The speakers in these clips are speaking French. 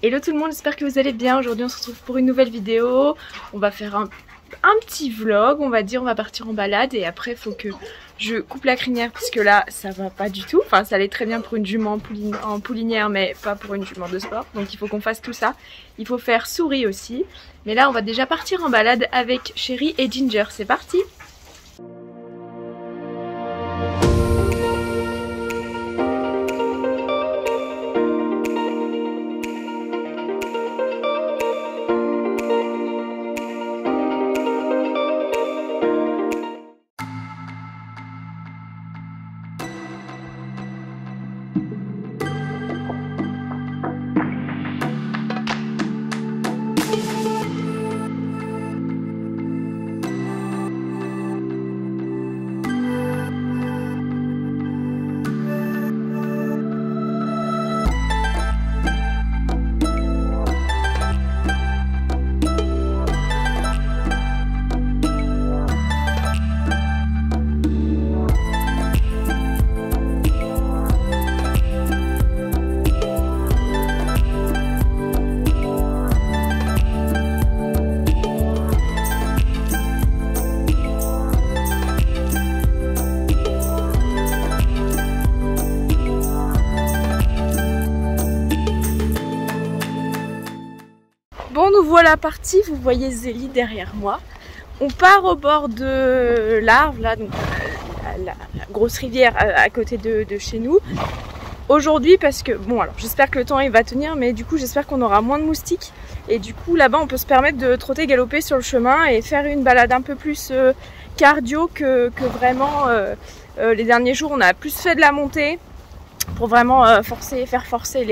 Hello tout le monde, j'espère que vous allez bien. Aujourd'hui on se retrouve pour une nouvelle vidéo. On va faire un petit vlog, on va dire, on va partir en balade et après il faut que je coupe la crinière puisque là ça va pas du tout. Enfin ça allait très bien pour une jument en poulinière mais pas pour une jument de sport. Donc il faut qu'on fasse tout ça. Il faut faire souris aussi. Mais là on va déjà partir en balade avec Chéri et Ginger. C'est parti! Bon, nous voilà partis, vous voyez Zélie derrière moi. On part au bord de l'Arve, là, donc la grosse rivière à côté de chez nous. Aujourd'hui parce que, bon alors j'espère que le temps il va tenir, mais du coup j'espère qu'on aura moins de moustiques. Et du coup là-bas on peut se permettre de trotter, galoper sur le chemin et faire une balade un peu plus cardio que vraiment les derniers jours. On a plus fait de la montée pour vraiment faire forcer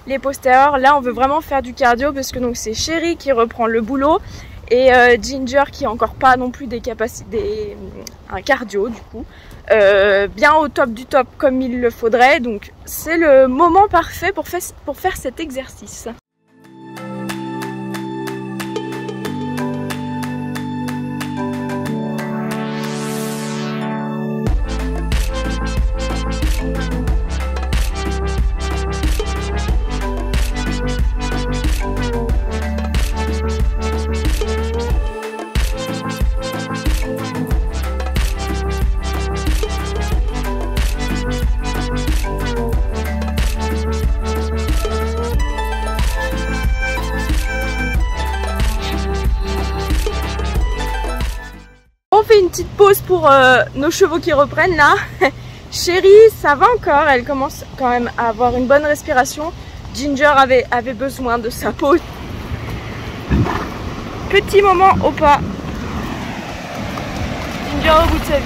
les postérieurs. Là on veut vraiment faire du cardio parce que donc c'est Chéri qui reprend le boulot et Ginger qui a encore pas non plus des capacités, un cardio du coup, bien au top du top comme il le faudrait. Donc c'est le moment parfait pour faire cet exercice. On fait une petite pause pour nos chevaux qui reprennent là. Chéri, ça va encore, elle commence quand même à avoir une bonne respiration. Ginger avait besoin de sa pause. Petit moment au pas. Ginger au bout de sa vie.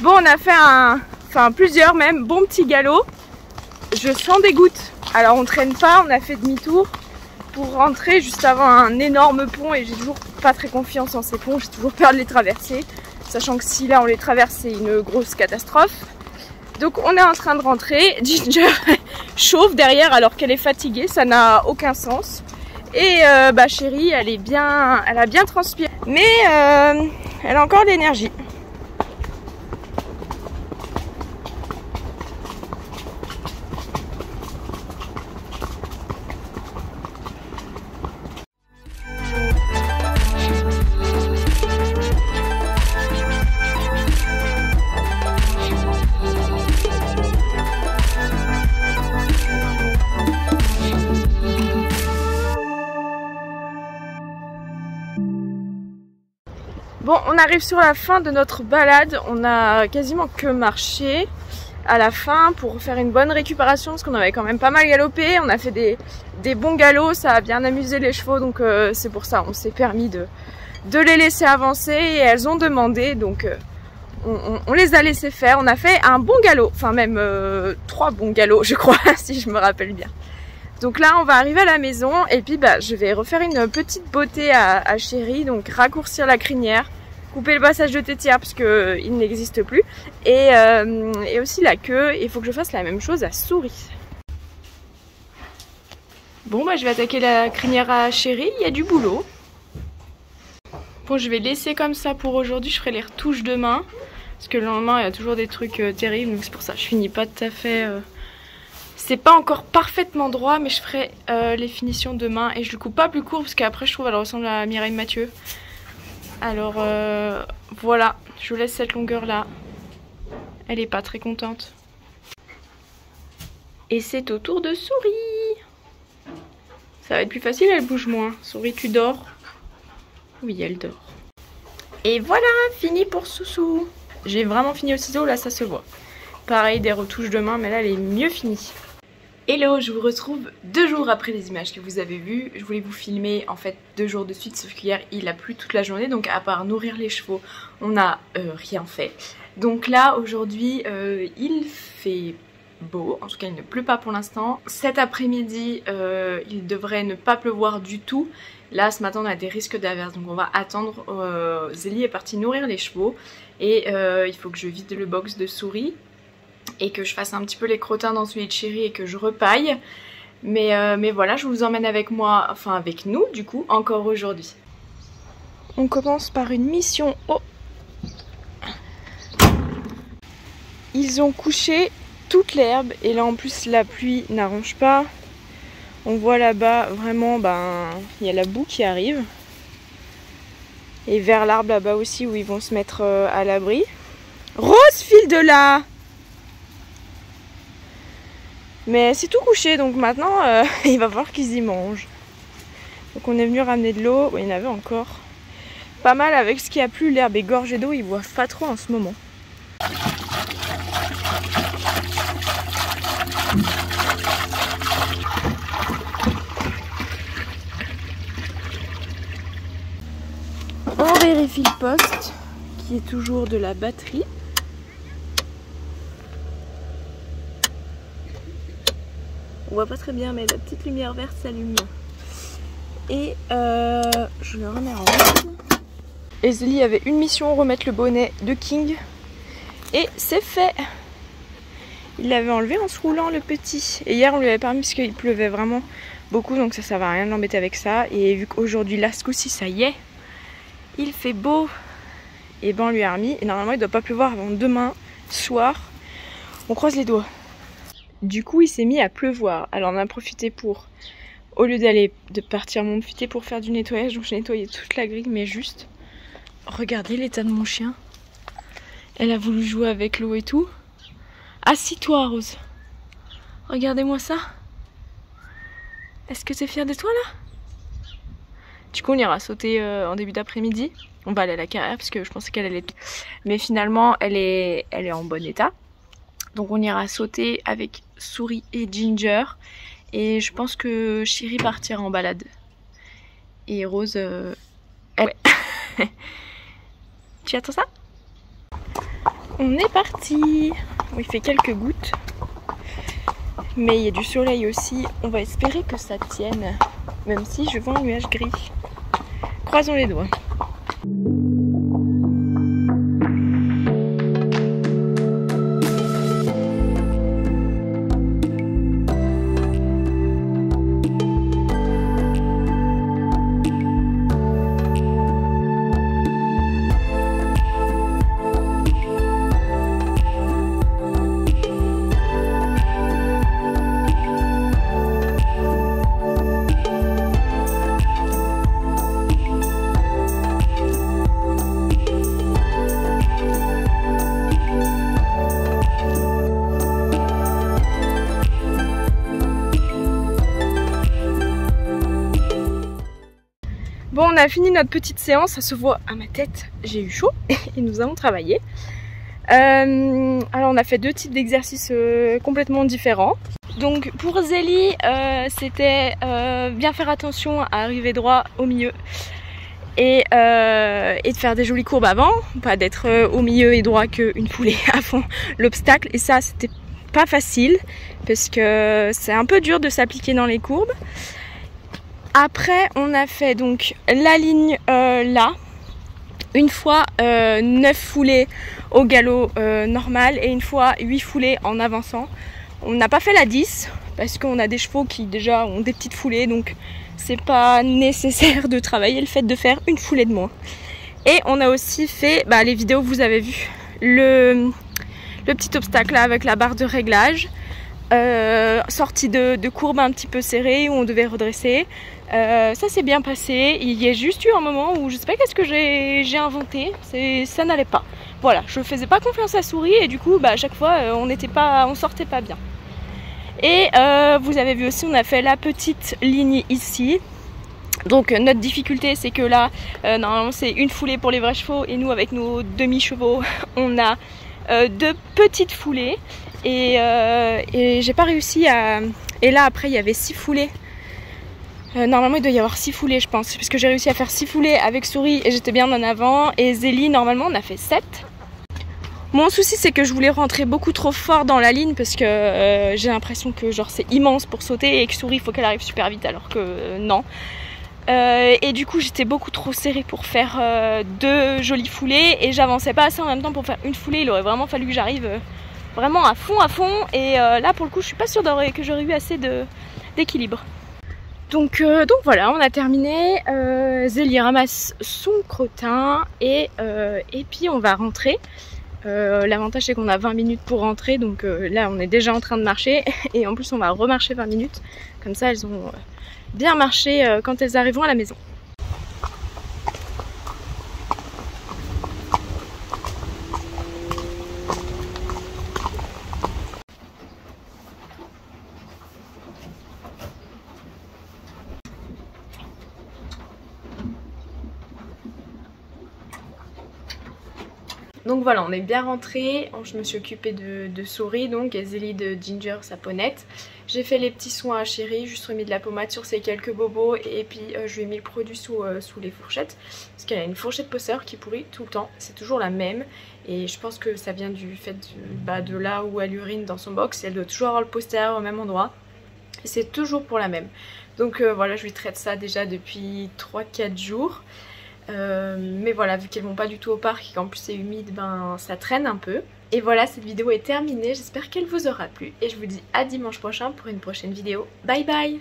Bon, on a fait plusieurs même, bons petits galops. Je sens des gouttes. Alors on traîne pas, on a fait demi-tour pour rentrer juste avant un énorme pont et j'ai toujours pas très confiance en ces ponts, j'ai toujours peur de les traverser, sachant que si là on les traverse c'est une grosse catastrophe. Donc on est en train de rentrer, Ginger chauffe derrière alors qu'elle est fatiguée, ça n'a aucun sens. Et Chéri elle a bien transpiré, mais elle a encore de l'énergie. Bon, on arrive sur la fin de notre balade, on a quasiment que marché à la fin pour faire une bonne récupération parce qu'on avait quand même pas mal galopé, on a fait des bons galops, ça a bien amusé les chevaux donc c'est pour ça on s'est permis de les laisser avancer et elles ont demandé donc on les a laissés faire. On a fait un bon galop, enfin même 3 bons galops je crois si je me rappelle bien. Donc là on va arriver à la maison et puis je vais refaire une petite beauté à Chéri, donc raccourcir la crinière, couper le passage de tétière parce qu'il n'existe plus et aussi la queue. Il faut que je fasse la même chose à Souris. Bon je vais attaquer la crinière à Chéri, il y a du boulot. Bon je vais laisser comme ça pour aujourd'hui, je ferai les retouches demain. Parce que le lendemain il y a toujours des trucs terribles, donc c'est pour ça que je finis pas tout à fait C'est pas encore parfaitement droit, mais je ferai les finitions demain. Et je le coupe pas plus court parce qu'après je trouve qu'elle ressemble à Mireille Mathieu. Alors voilà, je vous laisse cette longueur là. Elle est pas très contente. Et c'est au tour de Souris. Ça va être plus facile, elle bouge moins. Souris, tu dors? Oui, elle dort. Et voilà, fini pour Soussou. J'ai vraiment fini au ciseau, là ça se voit. Pareil, des retouches demain, mais là elle est mieux finie. Hello, je vous retrouve 2 jours après les images que vous avez vues. Je voulais vous filmer en fait 2 jours de suite, sauf qu'hier il a plu toute la journée. Donc à part nourrir les chevaux, on n'a rien fait. Donc là aujourd'hui il fait beau, en tout cas il ne pleut pas pour l'instant. Cet après-midi il devrait ne pas pleuvoir du tout. Là ce matin on a des risques d'averse, donc on va attendre. Zélie est partie nourrir les chevaux et il faut que je vide le box de Souris et que je fasse un petit peu les crottins dans celui de Chéri et que je repaille. Mais voilà, je vous emmène avec moi, enfin avec nous du coup, encore aujourd'hui. On commence par une mission. Oh, ils ont couché toute l'herbe et là en plus la pluie n'arrange pas. On voit là-bas vraiment, il y a la boue qui arrive. Et vers l'arbre là-bas aussi où ils vont se mettre à l'abri. Rose, file de là! Mais c'est tout couché, donc maintenant il va falloir qu'ils y mangent. Donc on est venu ramener de l'eau. Il y en avait encore pas mal avec ce qui a plu. L'herbe est gorgée d'eau, ils boivent pas trop en ce moment. On vérifie le poste qui est toujours de la batterie. On voit pas très bien, mais la petite lumière verte s'allume. Et je le remets en route. Et Zélie avait une mission, remettre le bonnet de King. Et c'est fait. Il l'avait enlevé en se roulant, le petit. Et hier on lui avait permis parce qu'il pleuvait vraiment beaucoup, donc ça va rien de l'embêter avec ça. Et vu qu'aujourd'hui là ce coup-ci ça y est, il fait beau, et on lui a remis. Et normalement il doit pas pleuvoir avant demain soir. On croise les doigts. Du coup il s'est mis à pleuvoir. Alors on a profité pour, au lieu de partir m'en profiter pour faire du nettoyage. Donc j'ai nettoyé toute la grille, mais juste regardez l'état de mon chien. Elle a voulu jouer avec l'eau et tout. Assis-toi Rose. Regardez-moi ça. Est-ce que t'es fière de toi là? Du coup on ira sauter en début d'après-midi. On va aller à la carrière parce que je pensais qu'elle allait... Mais finalement elle est en bon état. Donc on ira sauter avec Souris et Ginger. Et je pense que Chéri partira en balade. Et Rose... Ouais. Tu attends ça? On est parti. Il fait quelques gouttes. Mais il y a du soleil aussi. On va espérer que ça tienne. Même si je vois un nuage gris. Croisons les doigts. Bon, on a fini notre petite séance, ça se voit à ma tête, j'ai eu chaud et nous avons travaillé. Alors on a fait 2 types d'exercices complètement différents. Donc pour Zélie, c'était bien faire attention à arriver droit au milieu et de faire des jolies courbes avant, pas d'être au milieu et droit qu'une foulée avant l'obstacle. Et ça c'était pas facile parce que c'est un peu dur de s'appliquer dans les courbes. Après on a fait donc la ligne là, une fois 9 foulées au galop normal et une fois 8 foulées en avançant. On n'a pas fait la 10 parce qu'on a des chevaux qui déjà ont des petites foulées, donc c'est pas nécessaire de travailler le fait de faire une foulée de moins. Et on a aussi fait les vidéos que vous avez vues, le petit obstacle là avec la barre de réglage. sortie de courbes un petit peu serrées où on devait redresser. Ça s'est bien passé. Il y a juste eu un moment où je sais pas qu'est-ce que j'ai inventé, ça n'allait pas. Voilà, je faisais pas confiance à Souris et du coup à chaque fois on sortait pas bien. Et vous avez vu aussi, on a fait la petite ligne ici. Donc notre difficulté c'est que là normalement c'est une foulée pour les vrais chevaux et nous avec nos demi-chevaux on a 2 petites foulées et j'ai pas réussi à... Et là après il y avait 6 foulées. Normalement il doit y avoir 6 foulées je pense, parce que j'ai réussi à faire 6 foulées avec Souris et j'étais bien en avant, et Zélie normalement on a fait 7. Mon souci c'est que je voulais rentrer beaucoup trop fort dans la ligne parce que j'ai l'impression que genre c'est immense pour sauter et que Souris il faut qu'elle arrive super vite alors que non. Et du coup j'étais beaucoup trop serrée pour faire 2 jolies foulées et j'avançais pas assez en même temps pour faire une foulée. Il aurait vraiment fallu que j'arrive vraiment à fond et là pour le coup je suis pas sûre que j'aurais eu assez d'équilibre. Donc voilà, on a terminé. Zélie ramasse son crottin et puis on va rentrer. L'avantage c'est qu'on a 20 minutes pour rentrer, donc là on est déjà en train de marcher et en plus on va remarcher 20 minutes, comme ça elles ont bien marché quand elles arriveront à la maison. Donc voilà, on est bien rentré. Je me suis occupée de Souris, donc, et Zélie de Ginger, sa ponette. J'ai fait les petits soins à Chérie, juste remis de la pommade sur ses quelques bobos et puis je lui ai mis le produit sous les fourchettes. Parce qu'elle a une fourchette posser qui pourrit tout le temps, c'est toujours la même. Et je pense que ça vient du fait de là où elle urine dans son box. Elle doit toujours avoir le poster au même endroit. Et c'est toujours pour la même. Donc voilà, je lui traite ça déjà depuis 3-4 jours. Mais voilà, vu qu'elles vont pas du tout au parc et qu'en plus c'est humide, ben ça traîne un peu. Et voilà, cette vidéo est terminée, j'espère qu'elle vous aura plu et je vous dis à dimanche prochain pour une prochaine vidéo. Bye bye!